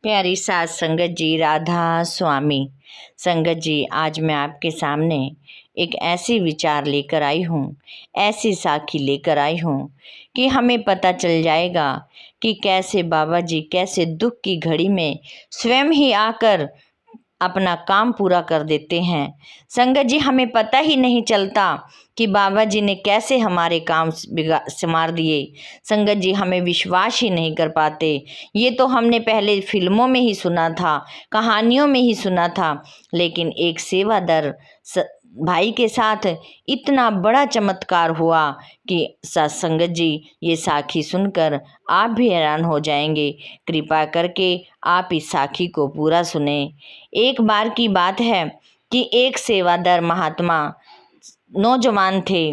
प्यारी साथ संगत जी, राधा स्वामी। संगत जी, आज मैं आपके सामने एक ऐसी विचार लेकर आई हूँ, ऐसी साखी लेकर आई हूँ कि हमें पता चल जाएगा कि कैसे बाबा जी कैसे दुख की घड़ी में स्वयं ही आकर अपना काम पूरा कर देते हैं। संगत जी, हमें पता ही नहीं चलता कि बाबा जी ने कैसे हमारे काम संवार दिए। संगत जी, हमें विश्वास ही नहीं कर पाते। ये तो हमने पहले फिल्मों में ही सुना था, कहानियों में ही सुना था, लेकिन एक सेवादार भाई के साथ इतना बड़ा चमत्कार हुआ कि संगत जी, ये साखी सुनकर आप भी हैरान हो जाएंगे। कृपा करके आप इस साखी को पूरा सुने। एक बार की बात है कि एक सेवादार महात्मा नौजवान थे,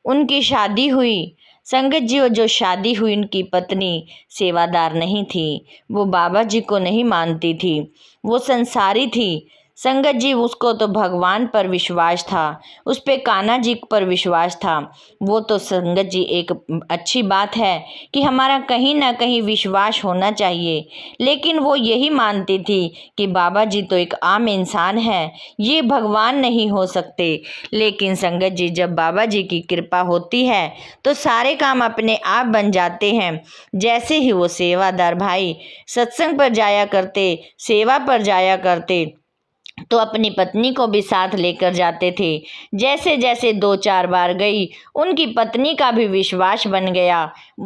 उनकी शादी हुई। संगत जी, वो जो शादी हुई उनकी पत्नी सेवादार नहीं थी, वो बाबा जी को नहीं मानती थी, वो संसारी थी। संगत जी, उसको तो भगवान पर विश्वास था, उस पे कान्हा जी पर विश्वास था। वो तो संगत जी एक अच्छी बात है कि हमारा कहीं ना कहीं विश्वास होना चाहिए, लेकिन वो यही मानती थी कि बाबा जी तो एक आम इंसान है, ये भगवान नहीं हो सकते। लेकिन संगत जी, जब बाबा जी की कृपा होती है तो सारे काम अपने आप बन जाते हैं। जैसे ही वो सेवादार भाई सत्संग पर जाया करते, सेवा पर जाया करते, तो अपनी पत्नी को भी साथ लेकर जाते थे। जैसे जैसे 2-4 बार गई, उनकी पत्नी का भी विश्वास बन गया।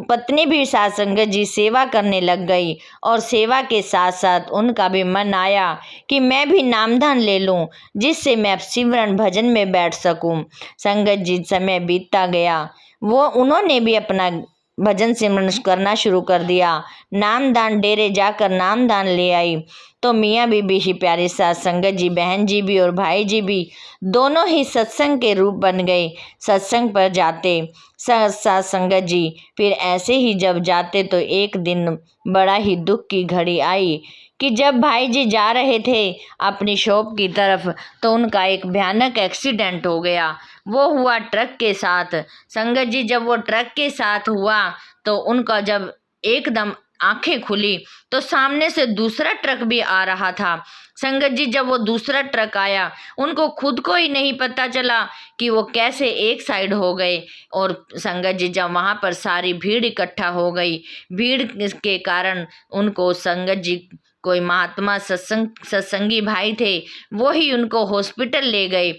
पत्नी भी साथ संगत जी सेवा करने लग गई, और सेवा के साथ साथ उनका भी मन आया कि मैं भी नामदान ले लूं, जिससे मैं सिमरन भजन में बैठ सकूं। संगत जी, समय बीतता गया, वो उन्होंने भी अपना भजन सिमरन करना शुरू कर दिया। नामदान डेरे जाकर नामदान ले आई तो मियाँ बीबी ही प्यारी साथ संगत जी, बहन जी भी और भाई जी भी दोनों ही सत्संग के रूप बन गए। सत्संग पर जाते साथ संगत जी, फिर ऐसे ही जब जाते तो एक दिन बड़ा ही दुख की घड़ी आई कि जब भाई जी जा रहे थे अपनी शॉप की तरफ, तो उनका एक भयानक एक्सीडेंट हो गया। वो हुआ ट्रक के साथ। संगत जी, जब वो ट्रक के साथ हुआ तो उनका जब एकदम आंखें खुली तो सामने से दूसरा ट्रक भी आ रहा था। संगत जी, जब वो दूसरा ट्रक आया, उनको खुद को ही नहीं पता चला कि वो कैसे एक साइड हो गए। और संगत जी, जब वहाँ पर सारी भीड़ इकट्ठा हो गई, भीड़ के कारण उनको संगत जी कोई महात्मा सत्संगी भाई थे, वो ही उनको हॉस्पिटल ले गए,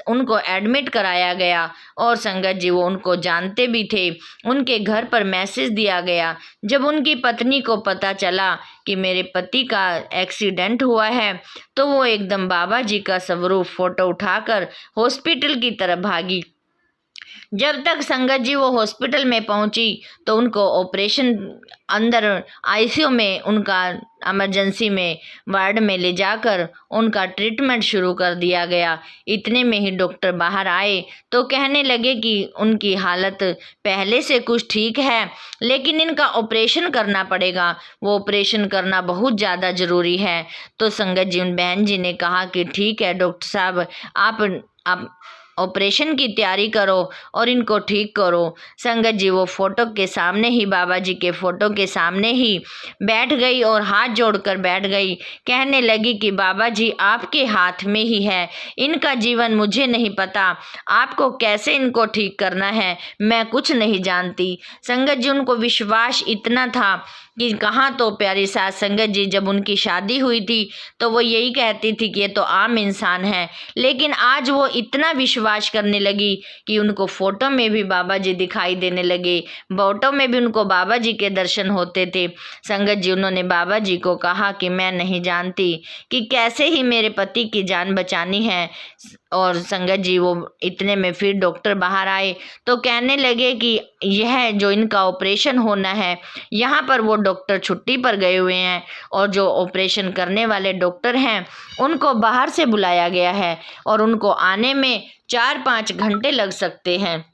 उनको एडमिट कराया गया। और संगत जी, वो उनको जानते भी थे, उनके घर पर मैसेज दिया गया। जब उनकी पत्नी को पता चला कि मेरे पति का एक्सीडेंट हुआ है, तो वो एकदम बाबा जी का स्वरूप फोटो उठाकर हॉस्पिटल की तरफ भागी। जब तक संगत जी वो हॉस्पिटल में पहुंची तो उनको ऑपरेशन अंदर आईसीयू में, उनका इमरजेंसी में वार्ड में ले जाकर उनका ट्रीटमेंट शुरू कर दिया गया। इतने में ही डॉक्टर बाहर आए तो कहने लगे कि उनकी हालत पहले से कुछ ठीक है, लेकिन इनका ऑपरेशन करना पड़ेगा, वो ऑपरेशन करना बहुत ज़्यादा ज़रूरी है। तो संगत जी, उन बहन जी ने कहा कि ठीक है डॉक्टर साहब, आप ऑपरेशन की तैयारी करो और इनको ठीक करो। संगत जी, वो फोटो के सामने ही, बाबा जी के फोटो के सामने ही बैठ गई और हाथ जोड़कर बैठ गई। कहने लगी कि बाबा जी, आपके हाथ में ही है, इनका जीवन मुझे नहीं पता, आपको कैसे इनको ठीक करना है मैं कुछ नहीं जानती। संगत जी, उनको विश्वास इतना था कि कहाँ, तो प्यारी साथ संगत जी, जब उनकी शादी हुई थी तो वो यही कहती थी कि ये तो आम इंसान है, लेकिन आज वो इतना विश्वास करने लगी कि उनको फोटो में भी बाबा जी दिखाई देने लगे, फोटो में भी उनको बाबा जी के दर्शन होते थे। संगत जी, उन्होंने बाबा जी को कहा कि मैं नहीं जानती कि कैसे ही मेरे पति की जान बचानी है। और संगत जी, वो इतने में फिर डॉक्टर बाहर आए तो कहने लगे कि यह जो इनका ऑपरेशन होना है, यहाँ पर वो डॉक्टर छुट्टी पर गए हुए हैं, और जो ऑपरेशन करने वाले डॉक्टर हैं उनको बाहर से बुलाया गया है और उनको आने में 4-5 घंटे लग सकते हैं।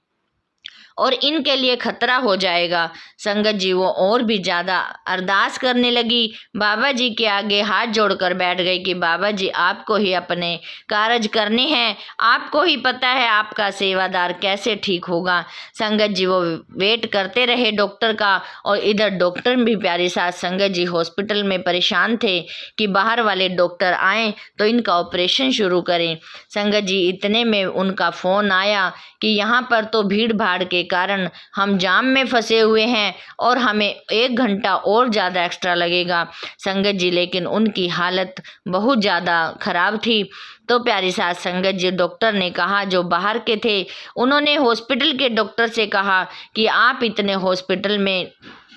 और इनके लिए खतरा हो जाएगा। संगत जी वो और भी ज़्यादा अरदास करने लगी, बाबा जी के आगे हाथ जोड़कर बैठ गई कि बाबा जी आपको ही अपने कार्य करने हैं, आपको ही पता है आपका सेवादार कैसे ठीक होगा। संगत जी वो वेट करते रहे डॉक्टर का, और इधर डॉक्टर भी प्यारी सास संगत जी हॉस्पिटल में परेशान थे कि बाहर वाले डॉक्टर आए तो इनका ऑपरेशन शुरू करें। संगत जी इतने में उनका फ़ोन आया कि यहाँ पर तो भीड़ भाड़ के कारण हम जाम में फंसे हुए हैं और हमें 1 घंटा और ज़्यादा एक्स्ट्रा लगेगा। संगत जी लेकिन उनकी हालत बहुत ज़्यादा ख़राब थी। तो प्यारी सास संगत जी डॉक्टर ने कहा, जो बाहर के थे उन्होंने हॉस्पिटल के डॉक्टर से कहा कि आप इतने हॉस्पिटल में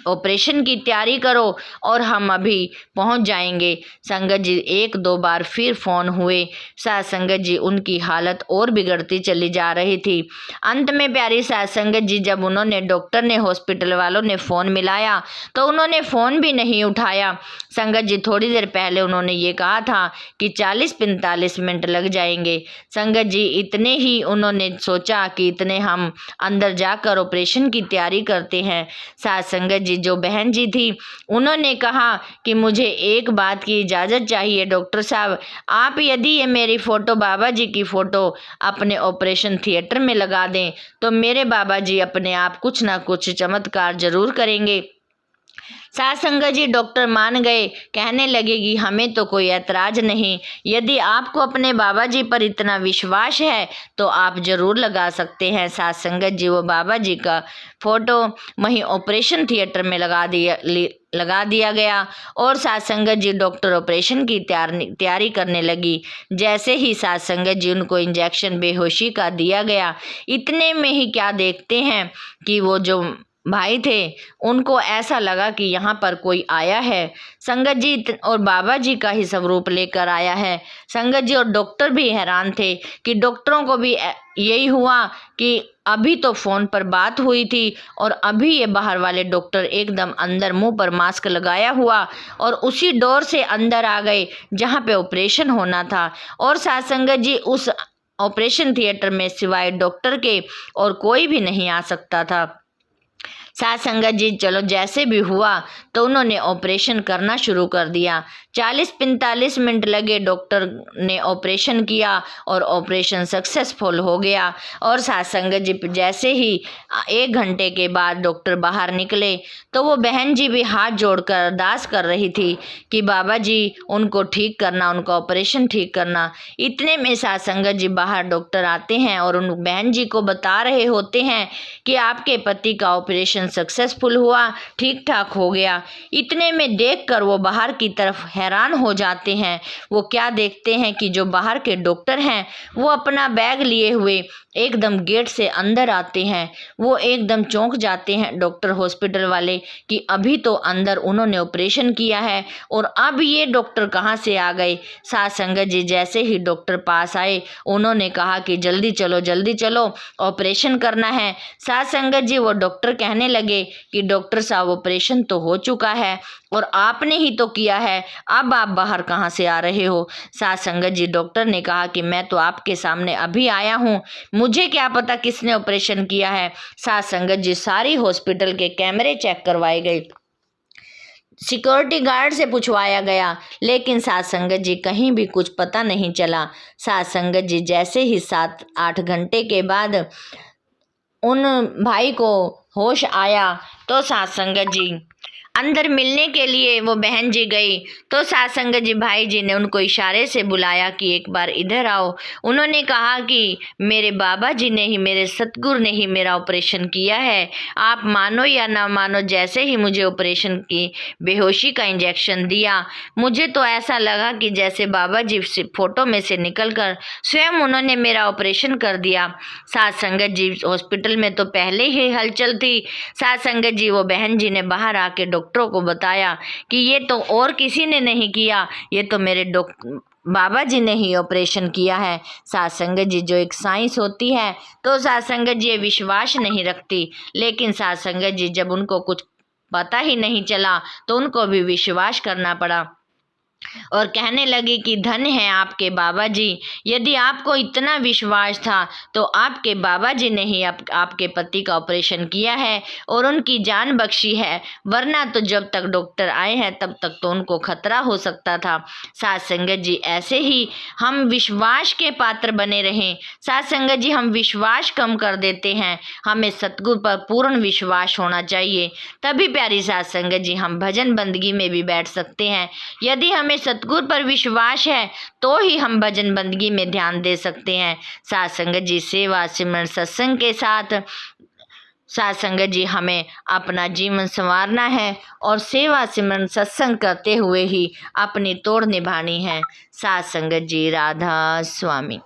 ऑपरेशन की तैयारी करो और हम अभी पहुंच जाएंगे। संगत जी 1-2 बार फिर फ़ोन हुए। सास संगत जी उनकी हालत और बिगड़ती चली जा रही थी। अंत में प्यारी सास संगत जी जब उन्होंने डॉक्टर ने हॉस्पिटल वालों ने फ़ोन मिलाया तो उन्होंने फ़ोन भी नहीं उठाया। संगत जी थोड़ी देर पहले उन्होंने ये कहा था कि 40-45 मिनट लग जाएंगे। संगत जी इतने ही उन्होंने सोचा कि इतने हम अंदर जाकर ऑपरेशन की तैयारी करते हैं। सास संगत जी जो बहन जी थी उन्होंने कहा कि मुझे एक बात की इजाज़त चाहिए डॉक्टर साहब, आप यदि ये मेरी फ़ोटो बाबा जी की फ़ोटो अपने ऑपरेशन थिएटर में लगा दें तो मेरे बाबा जी अपने आप कुछ ना कुछ चमत्कार ज़रूर करेंगे। सास संगत जी डॉक्टर मान गए, कहने लगे कि हमें तो कोई ऐतराज़ नहीं, यदि आपको अपने बाबा जी पर इतना विश्वास है तो आप ज़रूर लगा सकते हैं। सास संगत जी वो बाबा जी का फ़ोटो वहीं ऑपरेशन थिएटर में लगा दिया गया और सास संगत जी डॉक्टर ऑपरेशन की तैयारी करने लगी। जैसे ही सास संगत जी उनको इंजेक्शन बेहोशी का दिया गया, इतने में ही क्या देखते हैं कि वो जो भाई थे उनको ऐसा लगा कि यहाँ पर कोई आया है। संगत जी और बाबा जी का ही स्वरूप लेकर आया है। संगत जी और डॉक्टर भी हैरान थे कि डॉक्टरों को भी यही हुआ कि अभी तो फ़ोन पर बात हुई थी और अभी ये बाहर वाले डॉक्टर एकदम अंदर मुंह पर मास्क लगाया हुआ और उसी डोर से अंदर आ गए जहाँ पे ऑपरेशन होना था। और सास संगत जी उस ऑपरेशन थिएटर में सिवाय डॉक्टर के और कोई भी नहीं आ सकता था। सास संगत जी चलो जैसे भी हुआ तो उन्होंने ऑपरेशन करना शुरू कर दिया। 40-45 मिनट लगे, डॉक्टर ने ऑपरेशन किया और ऑपरेशन सक्सेसफुल हो गया। और सास संगत जी जैसे ही 1 घंटे के बाद डॉक्टर बाहर निकले तो वो बहन जी भी हाथ जोड़कर अरदास कर रही थी कि बाबा जी उनको ठीक करना, उनका ऑपरेशन ठीक करना। इतने में सास संगत जी बाहर डॉक्टर आते हैं और उन बहन जी को बता रहे होते हैं कि आपके पति का ऑपरेशन सक्सेसफुल हुआ, ठीक ठाक हो गया। इतने में देखकर वो बाहर की तरफ हैरान हो जाते हैं। वो क्या देखते हैं कि जो बाहर के डॉक्टर हैं वो अपना बैग लिए हुए एकदम गेट से अंदर आते हैं। वो एकदम चौंक जाते हैं डॉक्टर हॉस्पिटल वाले कि अभी तो अंदर उन्होंने ऑपरेशन किया है और अब ये डॉक्टर कहाँ से आ गए। सास संगत जी जैसे ही डॉक्टर पास आए उन्होंने कहा कि जल्दी चलो ऑपरेशन करना है। सास संगत जी वो डॉक्टर कहने लगे कि डॉक्टर साहब ऑपरेशन तो हो चुका है और आपने ही तो किया है, अब आप बाहर कहाँ से आ रहे हो। सास संगत जी डॉक्टर ने कहा कि मैं तो आपके सामने अभी आया हूँ, मुझे क्या पता किसने ऑपरेशन किया है। सास संगत जी सारी हॉस्पिटल के कैमरे चेक करवाए गए, सिक्योरिटी गार्ड से पूछवाया गया, लेकिन सास संगत जी कहीं भी कुछ पता नहीं चला। सास संगत जी जैसे ही 7-8 घंटे के बाद उन भाई को होश आया तो सास संगत जी अंदर मिलने के लिए वो बहन जी गई तो सास संगत जी भाई जी ने उनको इशारे से बुलाया कि एक बार इधर आओ। उन्होंने कहा कि मेरे बाबा जी ने ही, मेरे सतगुरु ने ही मेरा ऑपरेशन किया है, आप मानो या ना मानो। जैसे ही मुझे ऑपरेशन की बेहोशी का इंजेक्शन दिया मुझे तो ऐसा लगा कि जैसे बाबा जी फोटो में से निकलकर स्वयं उन्होंने मेरा ऑपरेशन कर दिया। सास संगत जी हॉस्पिटल में तो पहले ही हलचल थी। सास संगत जी वो बहन जी ने बाहर आके डॉक्टरों को बताया कि ये तो और किसी ने नहीं किया, ये तो मेरे बाबा जी ने ही ऑपरेशन किया है। सास संगत जी जो एक साइंस होती है तो सास संगत जी विश्वास नहीं रखती, लेकिन सास संगत जी जब उनको कुछ पता ही नहीं चला तो उनको भी विश्वास करना पड़ा। और कहने लगे कि धन है आपके बाबा जी, यदि आपको इतना विश्वास था तो आपके बाबा जी ने ही आपके पति का ऑपरेशन किया है और उनकी जान बख्शी है, वरना तो जब तक डॉक्टर आए हैं तब तक तो उनको खतरा हो सकता था। साथ संगत जी, ऐसे ही हम विश्वास के पात्र बने रहें। साथ संगत जी, हम विश्वास कम कर देते हैं, हमें सतगुरु पर पूर्ण विश्वास होना चाहिए, तभी प्यारी साथ संगत जी हम भजन बंदगी में भी बैठ सकते हैं। यदि हमें सतगुरु पर विश्वास है तो ही हम भजन बंदगी में ध्यान दे सकते हैं। साथ संगत जी, सेवा सिमरन सत्संग के साथ साथ संगत जी हमें अपना जीवन संवारना है और सेवा सिमरन सत्संग करते हुए ही अपनी तोड़ निभानी है। साथ संगत जी, राधा स्वामी।